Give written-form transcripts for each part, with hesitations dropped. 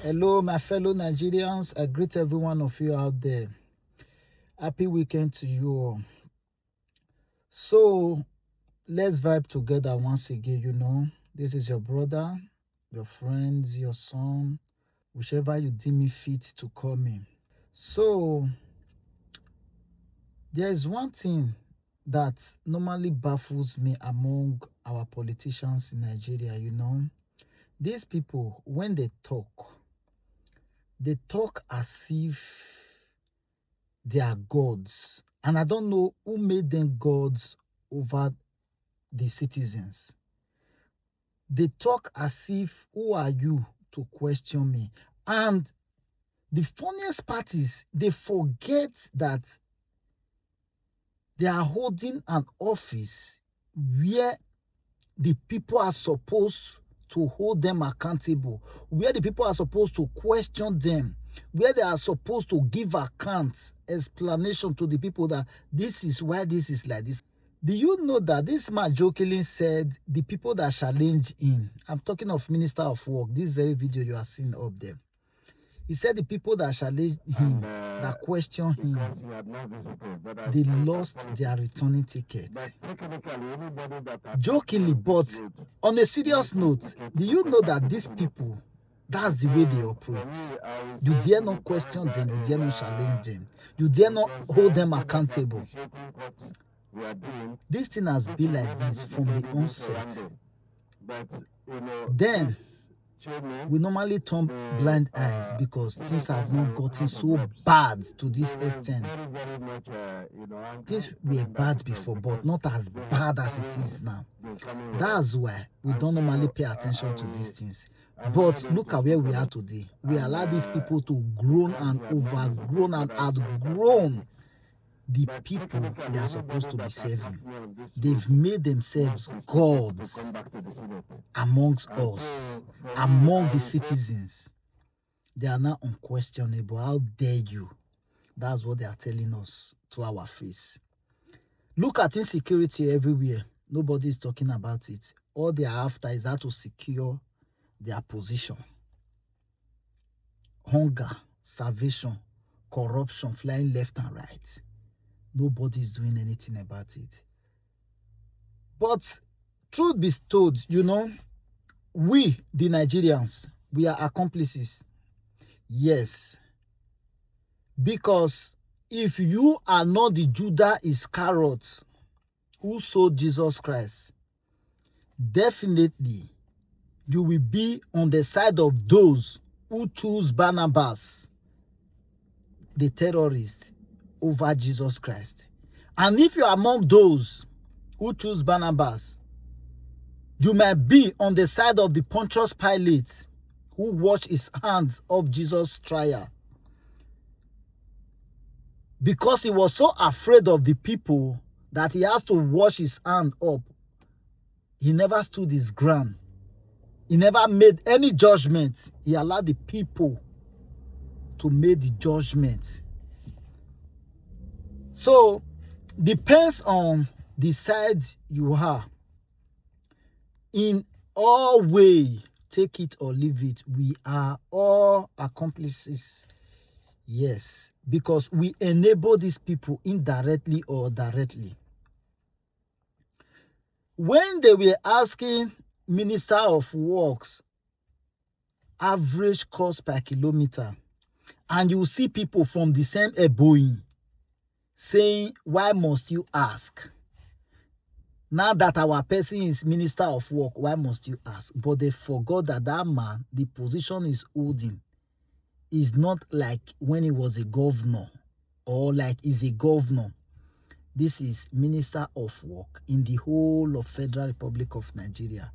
Hello, my fellow Nigerians. I greet every one of you out there. Happy weekend to you all. So, let's vibe together once again, This is your brother, your friends, your son, whichever you deem me fit to call me. So, there is one thing that normally baffles me among our politicians in Nigeria, These people, when they talk as if they are gods. And I don't know who made them gods over the citizens. They talk as if, who are you to question me? And the funniest part is they forget that they are holding an office where the people are supposed to hold them accountable, where the people are supposed to question them, where they are supposed to give account, explanation to the people that this is why this is like this. Do you know that this man jokingly said the people that challenge him, I'm talking of Minister of Work, this very video you are seeing up there. He said the people that challenge him, that question him, they lost their returning tickets. Jokingly, but on a serious note, do you know that these people, that's the way they operate? You dare not question them, you dare not challenge them, you dare not hold them accountable. This thing has been like this from the onset. Then we normally turn blind eyes because things have not gotten so bad to this extent. Things were bad before, but not as bad as it is now. That's why we don't normally pay attention to these things. But look at where we are today. We allow these people to grow and overgrown and outgrown the people they are supposed to be serving. They've made themselves gods amongst us, among the citizens. They are now unquestionable. How dare you? That's what they are telling us to our face. Look at insecurity everywhere. Nobody is talking about it. All they are after is how to secure their position. Hunger, starvation, corruption flying left and right. Nobody is doing anything about it. But truth be told, we, the Nigerians, we are accomplices. Yes. Because if you are not the Judas Iscariot who sold Jesus Christ, definitely you will be on the side of those who choose Barnabas, the terrorist, over Jesus Christ. And if you are among those who choose Barnabas, you might be on the side of the Pontius Pilate who washed his hands of Jesus' trial. Because he was so afraid of the people that he has to wash his hand up, he never stood his ground. He never made any judgment. He allowed the people to make the judgment. So, depends on the side you are. In all way, take it or leave it, we are all accomplices. Yes, because we enable these people indirectly or directly. When they were asking Minister of Works average cost per kilometer, and you see people from the same Eboyi saying, why must you ask? Now that our person is Minister of Work, why must you ask? But they forgot that that man, the position he's holding, is not like when he was a governor or like he's a governor. This is Minister of Work in the whole of Federal Republic of Nigeria.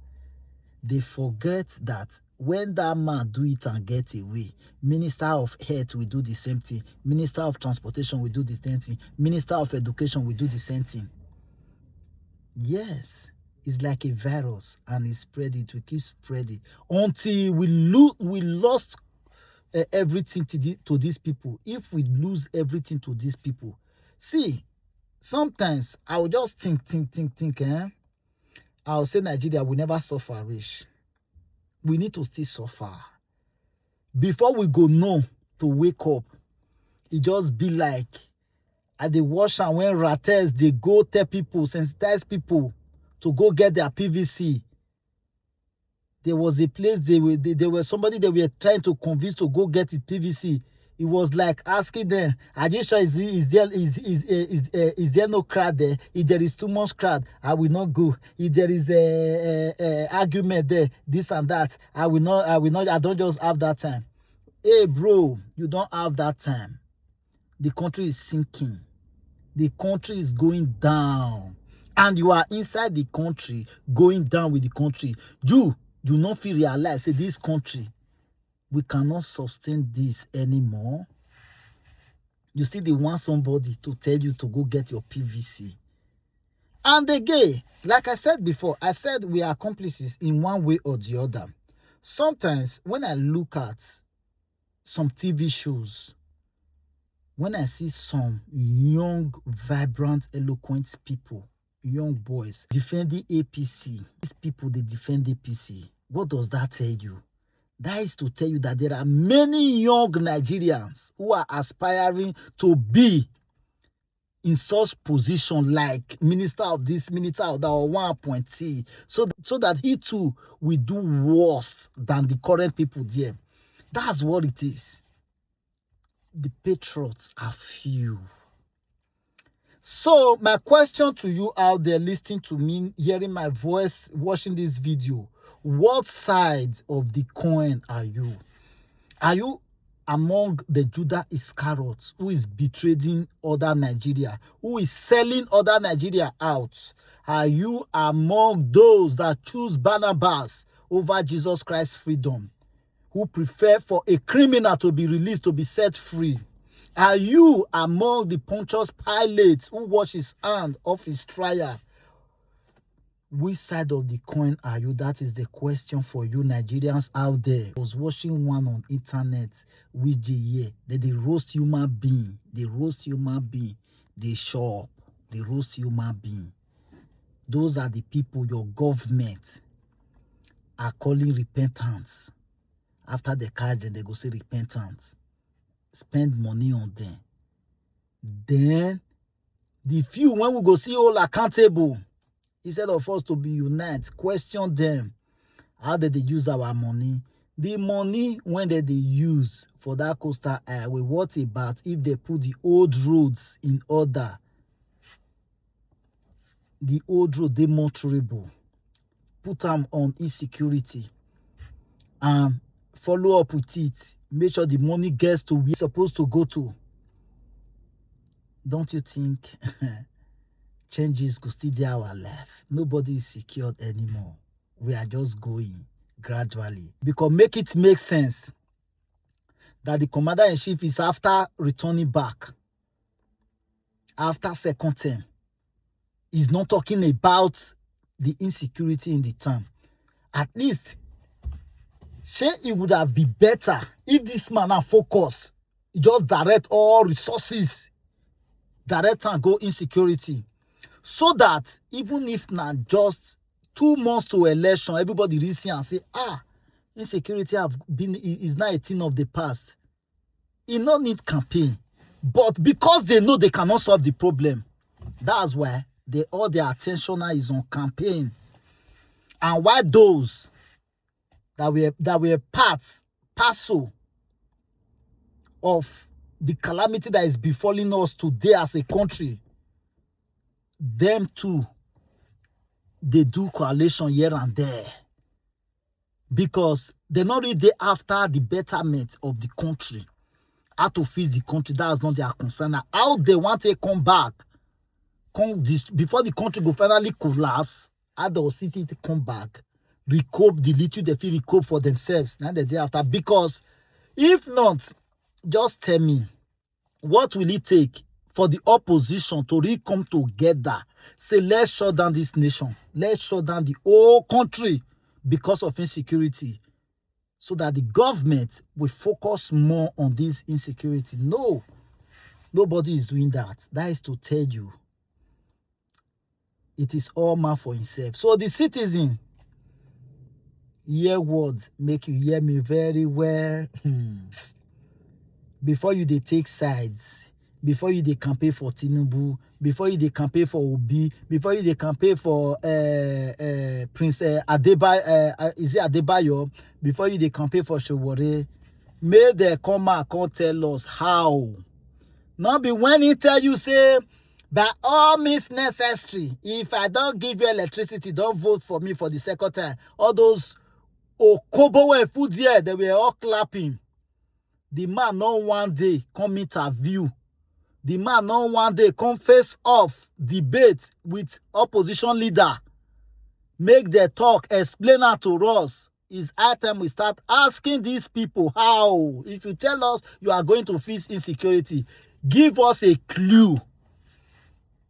They forget that when that man do it and get away, Minister of Health will do the same thing. Minister of Transportation will do the same thing. Minister of Education will do the same thing. Yes, it's like a virus and it keep spreading until we lost everything to these people. If we lose everything to these people, see, sometimes I will just think, I'll say Nigeria will never suffer rich. We need to still suffer. Before we go know to wake up, it just be like at the wash and when ratters, they go tell people, sensitize people to go get their PVC. There was a place there were somebody they were trying to convince to go get his PVC. It was like asking them, "Are you sure is there no crowd there? If there is too much crowd, I will not go. If there is a argument there, this and that, I will not. I don't just have that time." Hey, bro, you don't have that time. The country is sinking. The country is going down. And you are inside the country, going down with the country. You do not feel realize that this country, we cannot sustain this anymore. You still they want somebody to tell you to go get your PVC. And again, like I said before, I said we are accomplices in one way or the other. Sometimes when I look at some TV shows, when I see some young, vibrant, eloquent people, young boys defending APC, these people, they defend APC. What does that tell you? That is to tell you that there are many young Nigerians who are aspiring to be in such position like minister of this, minister of that, or one appointee, so that he too will do worse than the current people there. That's what it is. The patriots are few. So my question to you out there listening to me, hearing my voice, watching this video, what side of the coin are you? Are you among the Judah Iscariot who is betraying other Nigeria, who is selling other Nigeria out? Are you among those that choose Barnabas over Jesus Christ's freedom, who prefer for a criminal to be released, to be set free? Are you among the Pontius Pilate who washed his hand off his trial? Which side of the coin are you? That is the question for you Nigerians out there. I was watching one on internet with the they roast human being. They roast human being. They show up. They roast human being. Those are the people your government are calling repentance. After the catch, they go say repentance. Spend money on them. Then the few, when we go see all accountable, instead of us to be united, question them. How did they use our money? The money when they use for that coastal highway, what about if they put the old roads in order? The old road, they motorable. Put them on insecurity. And follow up with it. Make sure the money gets to where it's supposed to go to. Don't you think changes could still do our life? Nobody is secured anymore. We are just going gradually. Because make it make sense that the commander-in-chief is after returning back. After second term. He's not talking about the insecurity in the town. At least, it would have been better if this man had focus, just direct all resources, direct and go insecurity. So that even if not just 2 months to election, everybody listen and say, insecurity is now a thing of the past. It no need campaign. But because they know they cannot solve the problem, that's why all their attention now is on campaign. And why those that were parcel of the calamity that is befalling us today as a country, them too, they do coalition here and there. Because they're not really there after the betterment of the country. How to fix the country, that's not their concern. Now, how they want to come back, before the country will finally collapse, how the city to come back, recoup the little they feel recoup for themselves. Now the day after. Because if not, just tell me, what will it take for the opposition to really come together? Say, let's shut down this nation. Let's shut down the whole country because of insecurity. So that the government will focus more on this insecurity. No, nobody is doing that. That is to tell you, it is all man for himself. So the citizen, hear words, make you hear me very well. Before you they take sides, before you they campaign for Tinubu, before you they campaign for Obi, before you they campaign for Prince Adebayo, is it Adebayo? Before you they campaign for Showore, may they come out and tell us how. Not be when he tell you say, by all means necessary, if I don't give you electricity, don't vote for me for the second time. All those Okobo and food here, they were all clapping. The man not one day come interview. The man not one day come face off debate with opposition leader. Make their talk, explain that to us. It's high time we start asking these people how. If you tell us you are going to face insecurity, give us a clue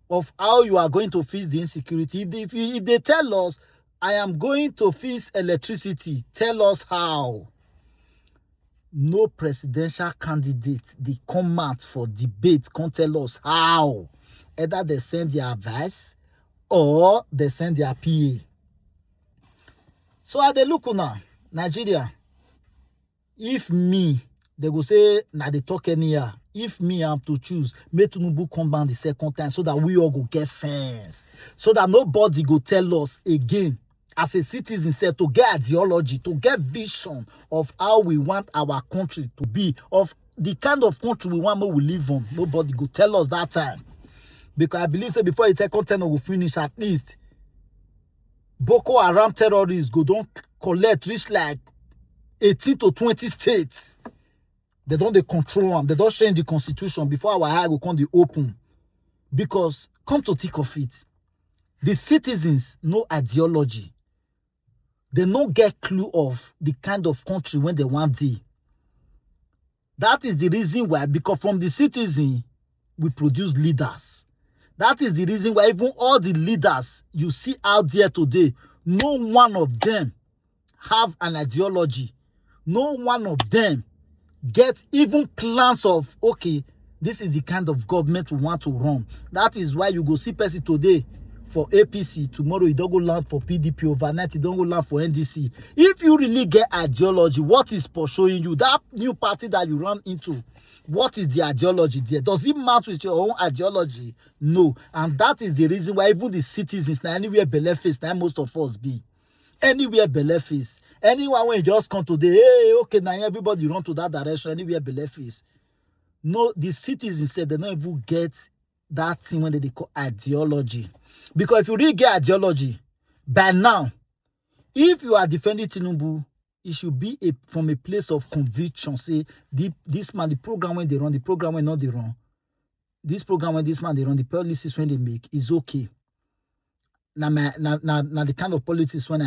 of how you are going to face the insecurity. If they tell us, I am going to face electricity, tell us how. No presidential candidate, they come out for debate, can't tell us how. Either they send their advice or they send their PA. So at the look now, Nigeria, if me, they go say, now they talk anyhow. If me, I have to choose, make Tinubu come back the second time so that we all go get sense. So that nobody go tell us again, as a citizen, say, to get ideology, to get vision of how we want our country to be, of the kind of country we want we live on. Nobody go tell us that time. Because I believe say before the second time will finish, at least Boko Haram terrorists go don't collect reach like 18 to 20 states. They don't they control them. They don't change the constitution before our eye will come the open. Because come to think of it, the citizens know ideology. They don't get clue of the kind of country when they want to. That is the reason why, because from the citizen, we produce leaders. That is the reason why even all the leaders you see out there today, no one of them have an ideology. No one of them get even plans of, okay, this is the kind of government we want to run. That is why you go see person today for APC, tomorrow you don't go land for PDP, overnight you don't go land for NDC. If you really get ideology, what is pursuing you? That new party that you run into, what is the ideology there? Does it match with your own ideology? No. And that is the reason why even the citizens, now anywhere belle face, now most of us be. Anywhere belle face. Anyone when you just come today, hey, okay, now everybody run to that direction, anywhere belle face. No, the citizens said they don't even get that thing when they call ideology. Because if you really get ideology, by now, if you are defending Tinubu, it should be from a place of conviction. Say, this man, the program when they run, the program when not they run. This program when this man they run, the policies when they make is okay. Now the kind of policies when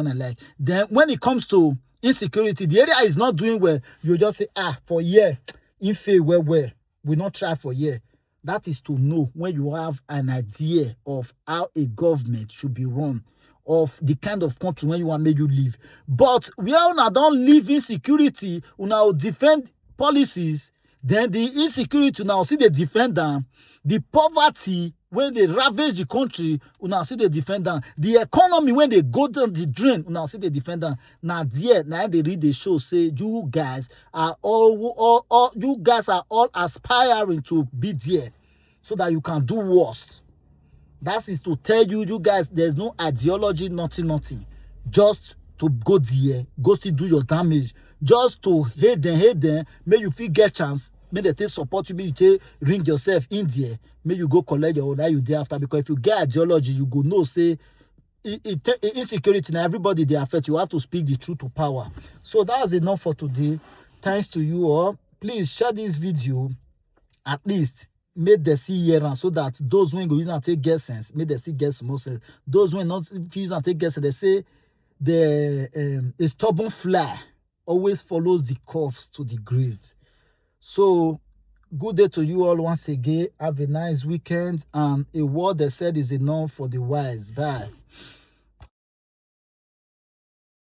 I like. Then when it comes to insecurity, the area is not doing well. You just say, for year, if where we not try for year. That is to know when you have an idea of how a government should be run, of the kind of country when you want make you live. But we all now don't live in security, we now defend policies, then the insecurity now see the defender, the poverty when they ravage the country, we now see the defender, the economy when they go down the drain, we now see the defender. Now there, now they read the show, say you guys are all you guys are all aspiring to be there, so that you can do worse. That is to tell you, you guys, there's no ideology, nothing. Just to go there, go still do your damage. Just to hate them, may you feel get chance, may they take support you, may you take ring yourself in there, may you go collect your order you there after. Because if you get ideology, you go know, say, insecurity, now everybody they affect, you have to speak the truth to power. So that's enough for today. Thanks to you all. Please share this video, at least. Make the see here, so that those who go use and take get sense, make the see get some sense. Those who not use and take get sense, they say a stubborn fly always follows the corpse to the graves. So good day to you all once again. Have a nice weekend, and a word they said is enough for the wise. Bye.